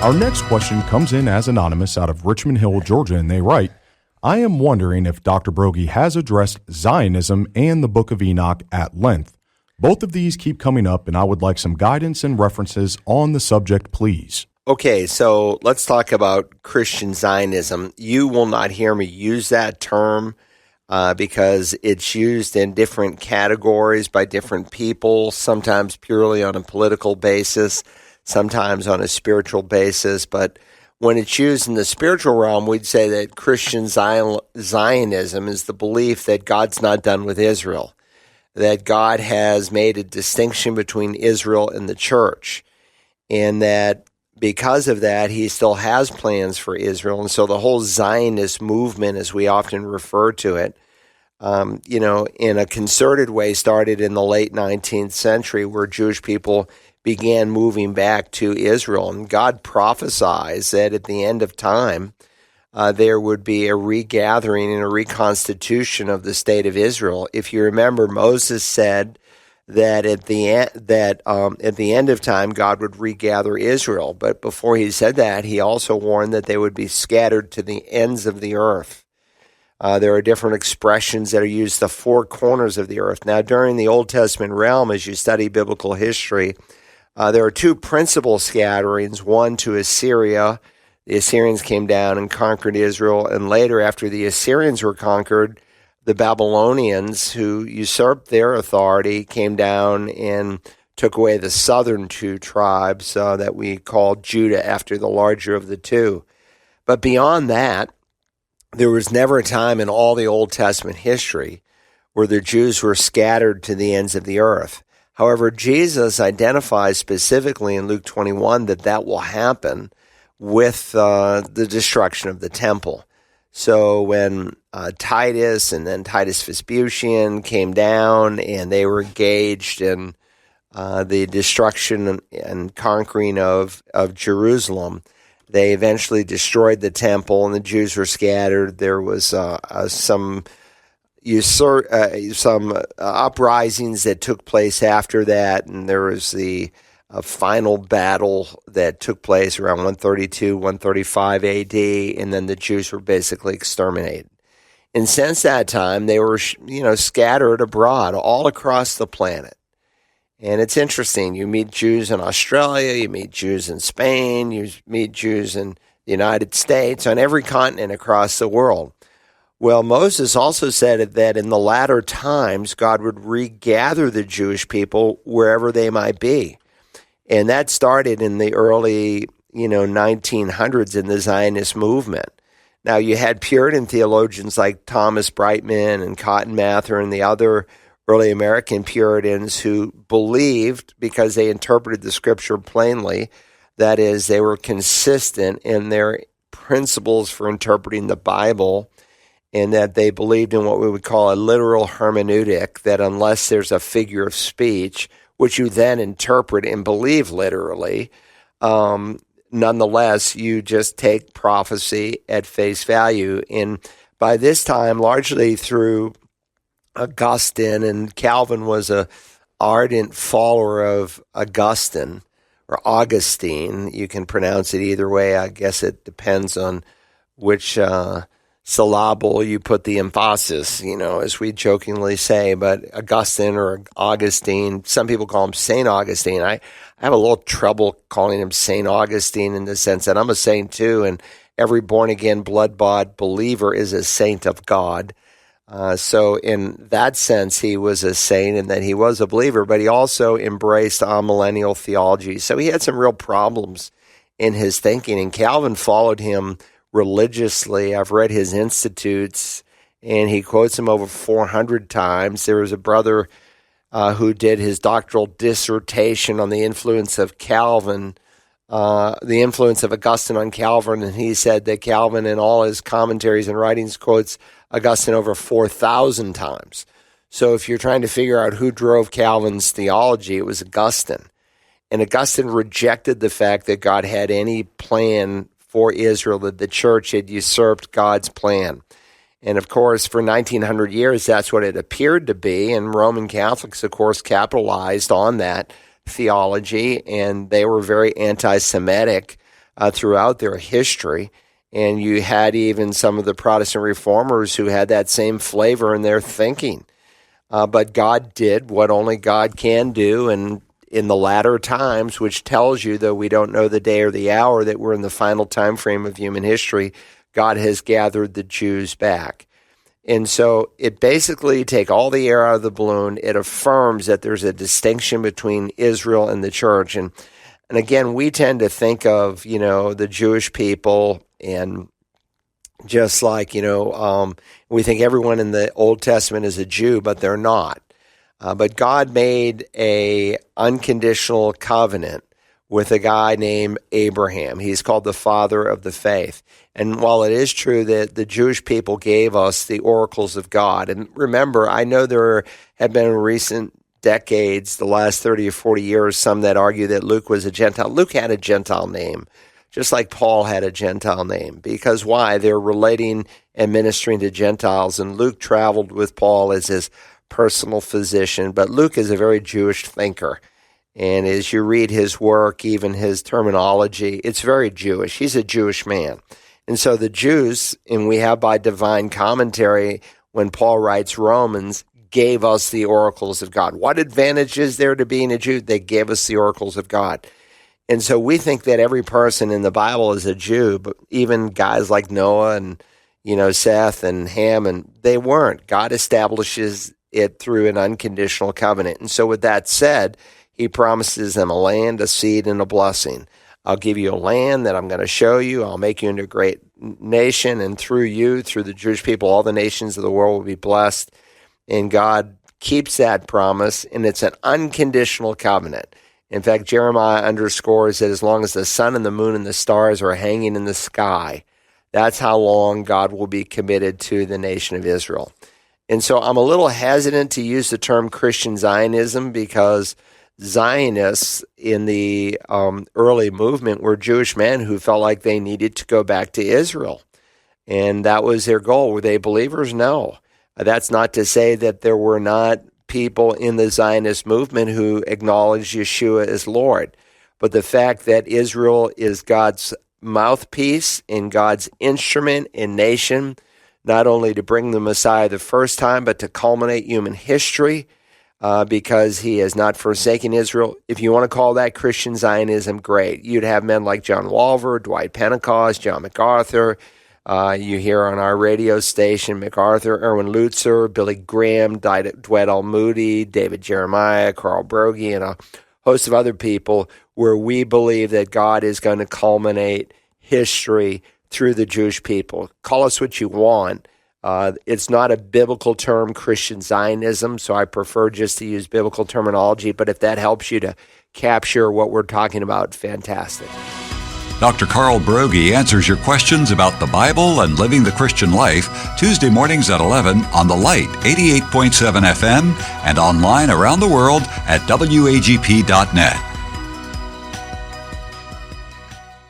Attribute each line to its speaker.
Speaker 1: Our next question comes in as anonymous out of Richmond Hill, Georgia, and they write, I am wondering if Dr. Broggi has addressed Zionism and the Book of Enoch at length. Both of these keep coming up, and I would like some guidance and references on the subject, please.
Speaker 2: Okay, so let's talk about Christian Zionism. You will not hear me use that term because it's used in different categories by different people, sometimes purely on a political basis, sometimes on a spiritual basis. But when it's used in the spiritual realm, we'd say that Christian Zionism is the belief that God's not done with Israel, that God has made a distinction between Israel and the church, and that because of that, he still has plans for Israel. And so the whole Zionist movement, as we often refer to it, in a concerted way, started in the late 19th century, where Jewish people began moving back to Israel. And God prophesies that at the end of time, there would be a regathering and a reconstitution of the state of Israel. If you remember, Moses said that at the end of time, God would regather Israel. But before he said that, he also warned that they would be scattered to the ends of the earth. There are different expressions that are used, the four corners of the earth. Now, during the Old Testament realm, as you study biblical history, there are two principal scatterings, one to Assyria. The Assyrians came down and conquered Israel, and later, after the Assyrians were conquered, the Babylonians, who usurped their authority, came down and took away the southern two tribes that we call Judah, after the larger of the two. But beyond that, there was never a time in all the Old Testament history where the Jews were scattered to the ends of the earth. However, Jesus identifies specifically in Luke 21 that will happen with the destruction of the temple. So when Titus and then Titus Vespasian came down and they were engaged in the destruction and conquering of Jerusalem, they eventually destroyed the temple and the Jews were scattered. There was some uprisings that took place after that, and there was the final battle that took place around 132, 135 AD, and then the Jews were basically exterminated. And since that time, they were, scattered abroad all across the planet. And it's interesting. You meet Jews in Australia, you meet Jews in Spain, you meet Jews in the United States, on every continent across the world. Well, Moses also said that in the latter times, God would regather the Jewish people wherever they might be. And that started in the early, 1900s in the Zionist movement. Now, you had Puritan theologians like Thomas Brightman and Cotton Mather and the other early American Puritans who believed, because they interpreted the scripture plainly, that is, they were consistent in their principles for interpreting the Bible, and that they believed in what we would call a literal hermeneutic, that unless there's a figure of speech, which you then interpret and believe literally, nonetheless, you just take prophecy at face value. And by this time, largely through Augustine, and Calvin was a ardent follower of Augustine, or Augustine. You can pronounce it either way. I guess it depends on which syllable you put the emphasis, as we jokingly say. But Augustine or Augustine, some people call him St. Augustine. I have a little trouble calling him St. Augustine in the sense that I'm a saint too, and every born-again, blood-bought believer is a saint of God. So in that sense, he was a saint and that he was a believer, but he also embraced amillennial theology. So he had some real problems in his thinking, and Calvin followed him religiously. I've read his Institutes, and he quotes him over 400 times. There was a brother who did his doctoral dissertation on the influence of Calvin, the influence of Augustine on Calvin, and he said that Calvin in all his commentaries and writings quotes Augustine over 4,000 times. So if you're trying to figure out who drove Calvin's theology, it was Augustine. And Augustine rejected the fact that God had any plan for Israel, that the church had usurped God's plan. And of course, for 1900 years, that's what it appeared to be. And Roman Catholics, of course, capitalized on that theology, and they were very anti-Semitic throughout their history. And you had even some of the Protestant reformers who had that same flavor in their thinking. But God did what only God can do, and in the latter times, which tells you, though we don't know the day or the hour, that we're in the final time frame of human history, God has gathered the Jews back. And so it basically, take all the air out of the balloon, it affirms that there's a distinction between Israel and the church. And again, we tend to think of, the Jewish people, and just like, we think everyone in the Old Testament is a Jew, but they're not. But God made a unconditional covenant with a guy named Abraham. He's called the father of the faith. And while it is true that the Jewish people gave us the oracles of God, and remember, I know there have been in recent decades, the last 30 or 40 years, some that argue that Luke was a Gentile. Luke had a Gentile name, just like Paul had a Gentile name. Because why? They're relating and ministering to Gentiles, and Luke traveled with Paul as his personal physician. But Luke is a very Jewish thinker. And as you read his work, even his terminology, it's very Jewish. He's a Jewish man. And so the Jews, and we have by divine commentary, when Paul writes Romans, gave us the oracles of God. What advantage is there to being a Jew? They gave us the oracles of God. And so we think that every person in the Bible is a Jew, but even guys like Noah and, Seth and Ham, and they weren't. God establishes it through an unconditional covenant. And so with that said, he promises them a land, a seed, and a blessing. I'll give you a land that I'm going to show you. I'll make you into a great nation, and through you, through the Jewish people, all the nations of the world will be blessed. And God keeps that promise, and it's an unconditional covenant. In fact, Jeremiah underscores that as long as the sun and the moon and the stars are hanging in the sky, that's how long God will be committed to the nation of Israel. And so I'm a little hesitant to use the term Christian Zionism, because Zionists in the early movement were Jewish men who felt like they needed to go back to Israel. And that was their goal. Were they believers? No. That's not to say that there were not people in the Zionist movement who acknowledged Yeshua as Lord. But the fact that Israel is God's mouthpiece and God's instrument in nation, not only to bring the Messiah the first time, but to culminate human history, because he has not forsaken Israel. If you want to call that Christian Zionism, great. You'd have men like John Walver, Dwight Pentecost, John MacArthur. You hear on our radio station, MacArthur, Erwin Lutzer, Billy Graham, Dwight L. Moody, David Jeremiah, Carl Broggi, and a host of other people, where we believe that God is going to culminate history through the Jewish people. Call us what you want. It's not a biblical term, Christian Zionism, so I prefer just to use biblical terminology. But if that helps you to capture what we're talking about, fantastic.
Speaker 3: Dr. Carl Broggi answers your questions about the Bible and living the Christian life Tuesday mornings at 11 on The Light, 88.7 FM, and online around the world at wagp.net.